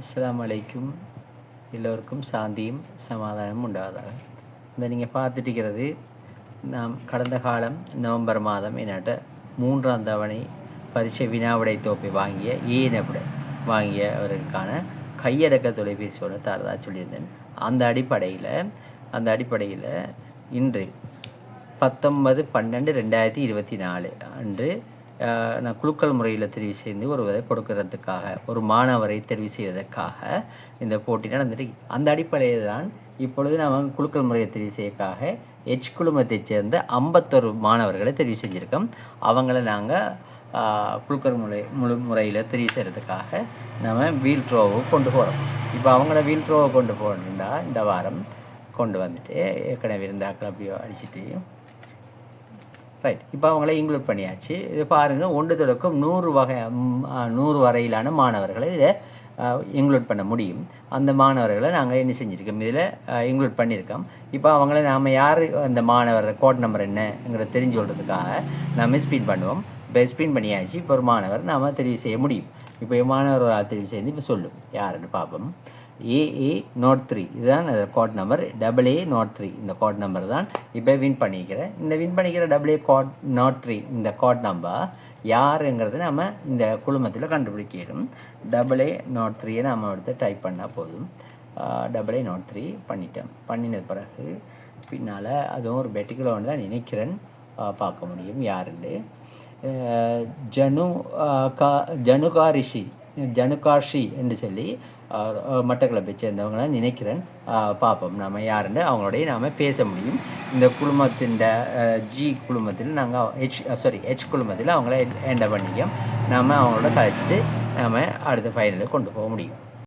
அஸ்ஸலாமு அலைக்கும். எல்லோருக்கும் சாந்தியும் சமாதானமும் உண்டாவதாக. இந்த நீங்கள் பார்த்துட்டிருக்கிறது நாம் கடந்த காலம் நவம்பர் மாதம் என்கிட்ட 3ஆம் தவணை பரீட்சை வினாவிடை தொகுப்பை வாங்கிய ஏனவிட வாங்கியவர்களுக்கான கையடக்க தொலைபேசியோடு தரதா சொல்லியிருந்தேன். அந்த அடிப்படையில் இன்று 19/12/2024 அன்று நான் குலுக்கல் முறையில் தெரிவு செய்து ஒருவரை கொடுக்கறதுக்காக ஒரு மாணவரை தெரிவு செய்வதற்காக இந்த போட்டி நடந்துட்டு அந்த அடிப்படையில் தான் இப்பொழுது நாம் குலுக்கல் முறையை தெரிவு செய்யக்காக எச் குழுமத்தைச் சேர்ந்த 51 மாணவர்களை தெரிவு செஞ்சுருக்கோம். அவங்கள நாங்கள் குலுக்கல் முறையில் தெரிவு செய்கிறதுக்காக நம்ம வீல் ட்ரோவை கொண்டு போகிறோம். இப்போ அவங்கள வீல் ட்ரோவை கொண்டு போகணுன்னா இந்த வாரம் கொண்டு வந்துட்டு ஏற்கனவே இருந்தாக்கள் அப்படியே அடிச்சுட்டு ரைட். இப்போ அவங்கள இன்க்ளூட் பண்ணியாச்சு. இது பாருங்கள், 1 தொடக்கம் 100 வரையிலான மாணவர்களை இதை இன்க்ளூட் பண்ண முடியும். அந்த மாணவர்களை நாங்கள் என்ன செஞ்சுருக்கோம், இதில் இன்க்ளூட் பண்ணியிருக்கோம். இப்போ அவங்கள நாம் யார் அந்த மாணவர் கோட் நம்பர் என்னங்கிறத தெரிஞ்சு கொள்றதுக்காக நாம் ஸ்பீட் பண்ணுவோம். இப்போ ஸ்பீட் பண்ணியாச்சு. இப்போ ஒரு மாணவர் நாம் தெரிவு செய்ய முடியும். இப்போ மாணவர் தெரிவு செய்து இப்போ சொல்லும் யாருன்னு பார்ப்போம். AA03 இதுதான் கோட் நம்பர். AA03 இந்த கோட் நம்பர் தான் இப்போ வின் பண்ணிக்கிறேன். இந்த வின் பண்ணிக்கிற AA03 இந்த கோட் நம்பர் யாருங்கிறது நம்ம இந்த குழுமத்தில் கண்டுபிடிக்கணும். AA03 நம்ம எடுத்து டைப் பண்ணால் போதும். AA03 பண்ணிட்டேன். பண்ணின பிறகு பின்னால் அதுவும் ஒரு பெட்டிக்குள்ள ஒன்று தான் நினைக்கிறேன் பார்க்க முடியும் யாருன்னு. ஜனுகாஷி என்று சொல்லி மட்டக்களப்பை சேர்ந்தவங்களாம் நினைக்கிறேன். பார்ப்போம் நம்ம யாருன்னு அவங்களோடைய நாம் பேச முடியும். இந்த குழுமத்தின் ஜி குழுமத்தில் நாங்கள் ஹெச் குழுமத்தில் அவங்கள என்டர் பண்ணிக்கோம். நாம் அவங்களோட கழிச்சிட்டு நாம் அடுத்த ஃபைனலுக்கு கொண்டு போக முடியும்.